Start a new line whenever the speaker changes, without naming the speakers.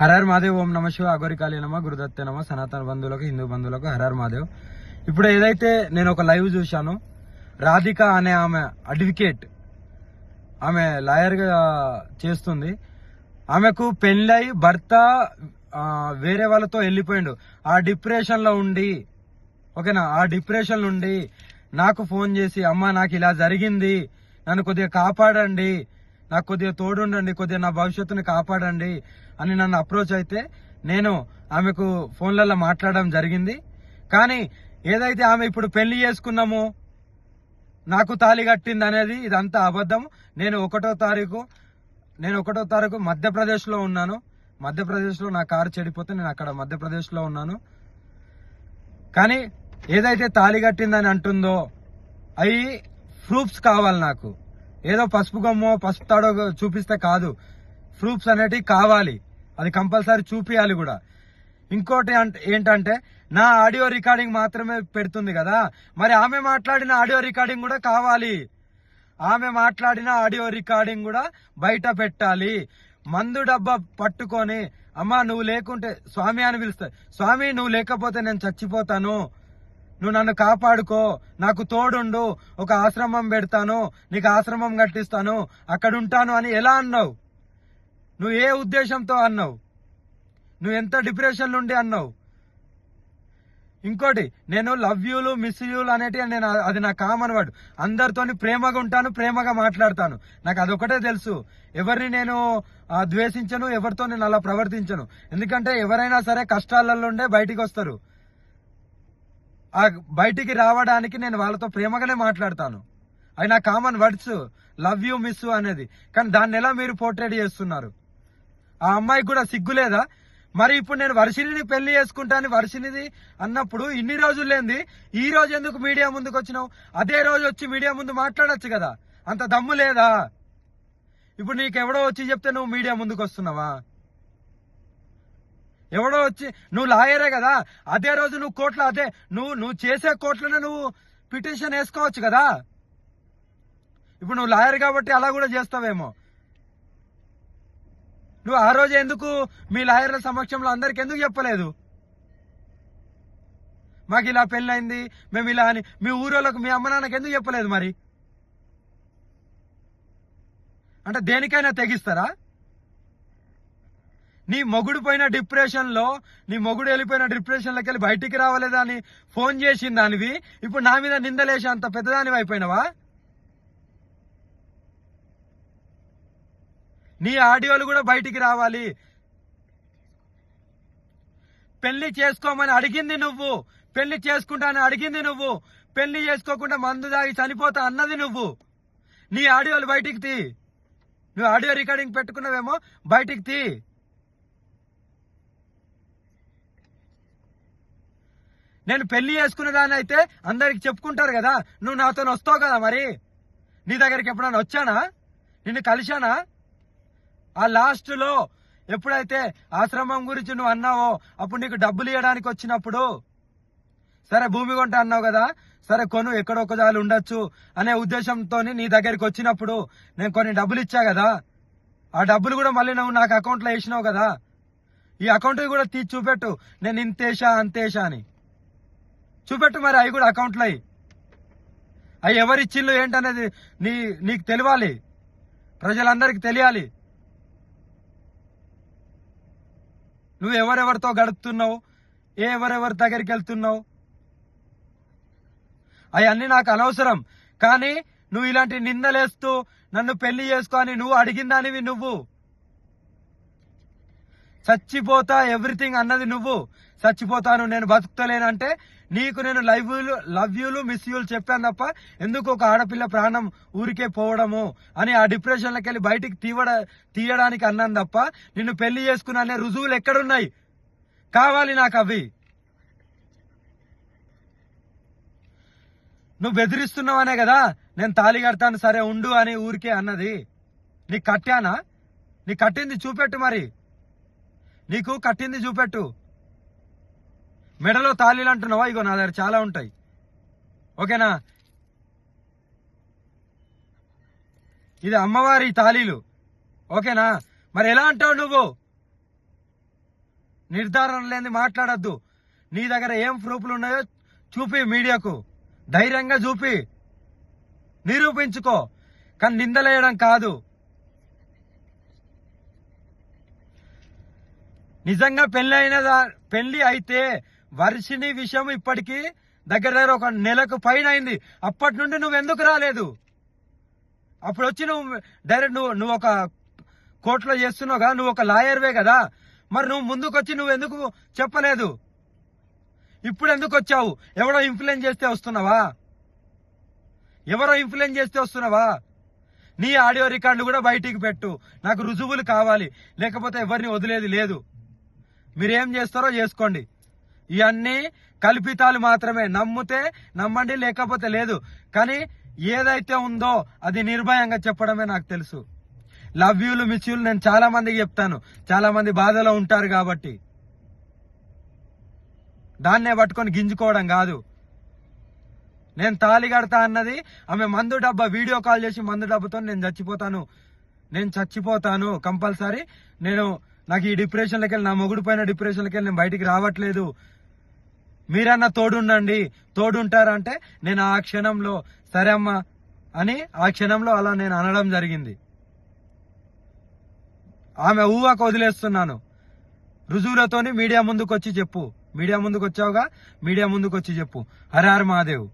హరహర్ మహాదేవ్. ఓం నమ శివ. అగోరికాళీ నమ. గురుదత్తే నమ. సనాతన బంధువులకు, హిందూ బంధువులకు హరహర్ మహాదేవ్. ఇప్పుడు ఏదైతే నేను ఒక లైవ్ చూశాను, రాధిక అనే ఆమె అడ్వకేట్, ఆమె లాయర్ గా చేస్తుంది. ఆమెకు పెళ్ళై భర్త వేరే వాళ్ళతో వెళ్ళిపోయిండు. ఆ డిప్రెషన్ లో ఉండి, ఓకేనా, ఆ డిప్రెషన్ నుండి నాకు ఫోన్ చేసి, అమ్మ నాకు ఇలా జరిగింది, నన్ను కొద్దిగా కాపాడండి, నాకు కొద్దిగా తోడుండండి, కొద్దిగా నా భవిష్యత్తుని కాపాడండి అని నన్ను అప్రోచ్ అయితే నేను ఆమెకు ఫోన్లలో మాట్లాడడం జరిగింది. కానీ ఏదైతే ఆమె ఇప్పుడు పెళ్లి చేసుకున్నామో, నాకు తాళి కట్టింది అనేది ఇదంతా అబద్ధం. నేను ఒకటో తారీఖు మధ్యప్రదేశ్లో ఉన్నాను. మధ్యప్రదేశ్లో నా కారు చెడిపోతే నేను అక్కడ మధ్యప్రదేశ్లో ఉన్నాను. కానీ ఏదైతే తాళి కట్టిందని అంటుందో అవి ప్రూఫ్స్ కావాలి నాకు. ఏదో పసుపు గమ్మో పసుపు తాడో చూపిస్తే కాదు, ప్రూఫ్స్ అనేటివి కావాలి. అది కంపల్సరీ చూపియాలి కూడా. ఇంకోటి ఏంటంటే నా ఆడియో రికార్డింగ్ మాత్రమే పెడుతుంది కదా, మరి ఆమె మాట్లాడిన ఆడియో రికార్డింగ్ కూడా కావాలి. ఆమె మాట్లాడిన ఆడియో రికార్డింగ్ కూడా బయట పెట్టాలి. మందు డబ్బా పట్టుకొని, అమ్మా నువ్వు లేకుంటే స్వామి అని పిలుస్తా, స్వామి నువ్వు లేకపోతే నేను చచ్చిపోతాను, నువ్వు నన్ను కాపాడుకో, నాకు తోడుండు, ఒక ఆశ్రమం పెడతాను, నీకు ఆశ్రమం కట్టిస్తాను, అక్కడ ఉంటాను అని ఎలా అన్నావు? నువ్వు ఏ ఉద్దేశంతో అన్నావు? నువ్వు ఎంత డిప్రెషన్ నుండి అన్నావు? ఇంకోటి, నేను లవ్ యూలు మిస్ యూలు అనేటివి నేను అది నా కామన్ వర్డ్. అందరితోని ప్రేమగా ఉంటాను, ప్రేమగా మాట్లాడతాను. నాకు అదొకటే తెలుసు. ఎవరిని నేను ద్వేషించను, ఎవరితో నేను అలా ప్రవర్తించను. ఎందుకంటే ఎవరైనా సరే కష్టాలలో ఉండే బయటికి వస్తారు. ఆ బయటికి రావడానికి నేను వాళ్ళతో ప్రేమగానే మాట్లాడతాను. అవి నా common words, love you miss అనేది. కానీ దాన్ని ఎలా మీరు పోర్ట్రేట్ చేస్తున్నారు? ఆ అమ్మాయికి కూడా సిగ్గులేదా? మరి ఇప్పుడు నేను వర్షిణిని పెళ్లి చేసుకుంటాను, వర్షిణిది అన్నప్పుడు ఇన్ని రోజులు లేంది ఈ రోజు ఎందుకు మీడియా ముందుకు వచ్చినావు? అదే రోజు వచ్చి మీడియా ముందు మాట్లాడొచ్చు కదా, అంత దమ్ము లేదా? ఇప్పుడు నీకెవడో వచ్చి చెప్తే నువ్వు మీడియా ముందుకు వస్తున్నావా? ఎవడో వచ్చి, నువ్వు లాయరే కదా, అదే రోజు నువ్వు కోర్టులో, అదే నువ్వు చేసే కోర్టులోనే నువ్వు పిటిషన్ వేసుకోవచ్చు కదా. ఇప్పుడు నువ్వు లాయర్ కాబట్టి అలా కూడా చేస్తావేమో. నువ్వు ఆ రోజు ఎందుకు మీ లాయర్ల సమక్షంలో అందరికి ఎందుకు చెప్పలేదు? మాకు ఇలా పెళ్ళైంది, మేము ఇలా అని మీ ఊరోళ్ళకు, మీ అమ్మ నాన్నకి ఎందుకు చెప్పలేదు? మరి అంటే దేనికైనా తెగిస్తారా? నీ మొగుడు పోయిన డిప్రెషన్లో, నీ మొగుడు వెళ్ళిపోయిన డిప్రెషన్లోకి వెళ్ళి బయటికి రావలేదా అని ఫోన్ చేసిన దానివి ఇప్పుడు నా మీద నిందలేసి అంత పెద్దదానివి అయిపోయినావా? నీ ఆడియోలు కూడా బయటికి రావాలి. పెళ్లి చేసుకోమని అడిగింది నువ్వు, పెళ్లి చేసుకుంటానని అడిగింది నువ్వు, పెళ్లి చేసుకోకుండా మందు దాగి చనిపోతా అన్నది నువ్వు. నీ ఆడియోలు బయటికి తీ. నువ్వు ఆడియో రికార్డింగ్ పెట్టుకున్నావేమో, బయటికి తీ. నేను పెళ్లి చేసుకునేదాన్ని అయితే అందరికి చెప్పుకుంటారు కదా, నువ్వు నాతో వస్తావు కదా. మరి నీ దగ్గరికి ఎప్పుడైనా వచ్చానా? నిన్ను కలిశానా? ఆ లాస్ట్ లో ఎప్పుడైతే ఆశ్రమం గురించి నువ్వు అన్నావో, అప్పుడు నీకు డబ్బులు ఇవ్వడానికి వచ్చినప్పుడు, సరే భూమి కొంట అన్నావు కదా, సరే కొను, ఎక్కడొక్క జాలు ఉండొచ్చు అనే ఉద్దేశంతో నీ దగ్గరికి వచ్చినప్పుడు నేను కొన్ని డబ్బులు ఇచ్చా కదా, ఆ డబ్బులు కూడా మళ్ళీ నువ్వు నాకు అకౌంట్లో వేసినావు కదా. ఈ అకౌంట్ కూడా తీసి చూపెట్టు, నేను ఇంతేషా అంతేషా అని చూపెట్టు. మరి అవి కూడా అకౌంట్లో అవి ఎవరిచ్చిళ్ళు ఏంటనేది నీకు తెలియాలి, ప్రజలందరికీ తెలియాలి. నువ్వు ఎవరెవరితో గడుపుతున్నావు, ఎవరెవరి దగ్గరికి వెళ్తున్నావు, అవన్నీ నాకు అనవసరం. కానీ నువ్వు ఇలాంటి నిందలేస్తూ నన్ను పెళ్లి చేసుకొని నువ్వు అడిగిందానివి, నువ్వు చచ్చిపోతా ఎవ్రీథింగ్ అన్నది నువ్వు. చచ్చిపోతాను, నేను బతుకుతలేనంటే నీకు నేను లవ్ యూలు మిస్ యూలు చెప్పాను తప్ప ఎందుకు ఒక ఆడపిల్ల ప్రాణం ఊరికే పోవడము అని ఆ డిప్రెషన్లోకి వెళ్ళి బయటికి తీయడానికి అన్నాను తప్ప నిన్ను పెళ్లి చేసుకున్నా అనే రుజువులు ఎక్కడున్నాయి? కావాలి నాకు అవి. నువ్వు బెదిరిస్తున్నావనే కదా నేను తాళి కడతాను, సరే ఉండు అని ఊరికే అన్నది. నీకు కట్టానా? నీకు కట్టింది చూపెట్టు. మరి నీకు కట్టింది చూపెట్టు. మెడలో తాళీలు అంటున్నావా? ఇగో నా దగ్గర చాలా ఉంటాయి, ఓకేనా. ఇది అమ్మవారి తాళీలు, ఓకేనా. మరి ఎలా అంటావు నువ్వు? నిర్ధారణ లేని మాట్లాడద్దు. నీ దగ్గర ఏం ప్రూఫ్లు ఉన్నాయో చూపి, మీడియాకు ధైర్యంగా చూపి, నిరూపించుకో. కానీ నిందలేయడం కాదు. నిజంగా పెళ్లి అయితే వర్షిని విషయం ఇప్పటికీ దగ్గర ఒక నెలకు పైన అయింది. అప్పటి నుండి నువ్వు ఎందుకు రాలేదు? అప్పుడు వచ్చి నువ్వు డైరెక్ట్ నువ్వు ఒక కోర్టులో చేస్తున్నావు కదా, నువ్వు ఒక లాయర్వే కదా, మరి నువ్వు ముందుకు వచ్చి నువ్వు ఎందుకు చెప్పలేదు? ఇప్పుడు ఎందుకు వచ్చావు? ఎవరో ఇన్ఫ్లుయెన్స్ చేస్తే వస్తున్నావా? ఎవరో ఇన్ఫ్లుయెన్స్ చేస్తే వస్తున్నావా? నీ ఆడియో రికార్డు కూడా బయటికి పెట్టు. నాకు రుజువులు కావాలి, లేకపోతే ఎవరిని వదిలేది లేదు. మీరేం చేస్తారో చేసుకోండి. ఇవన్నీ కల్పితాలు మాత్రమే. నమ్మితే నమ్మండి, లేకపోతే లేదు. కానీ ఏదైతే ఉందో అది నిర్భయంగా చెప్పడమే నాకు తెలుసు. లవ్ యూలు, మిస్ యూలు నేను చాలా మందికి చెప్తాను. చాలా మంది బాధలో ఉంటారు కాబట్టి దాన్నే పట్టుకొని గింజుకోవడం కాదు. నేను తాళి కడతా అన్నది ఆమె మందు డబ్బా వీడియో కాల్ చేసి, మందు డబ్బాతో నేను చచ్చిపోతాను కంపల్సరీ. నాకు ఈ డిప్రెషన్లకి వెళ్ళి, నా మొగుడు పైన డిప్రెషన్లకి వెళ్ళి నేను బయటికి రావట్లేదు, మీరన్నా తోడుంటారంటే నేను ఆ క్షణంలో సరే అమ్మా అని ఆ క్షణంలో అలా నేను అనడం జరిగింది. ఆమె ఊహకు వదిలేస్తున్నాను. రుజువులతోని మీడియా ముందుకు వచ్చి చెప్పు. మీడియా ముందుకు వచ్చావుగా, మీడియా ముందుకు వచ్చి చెప్పు. హర హర మహాదేవ్.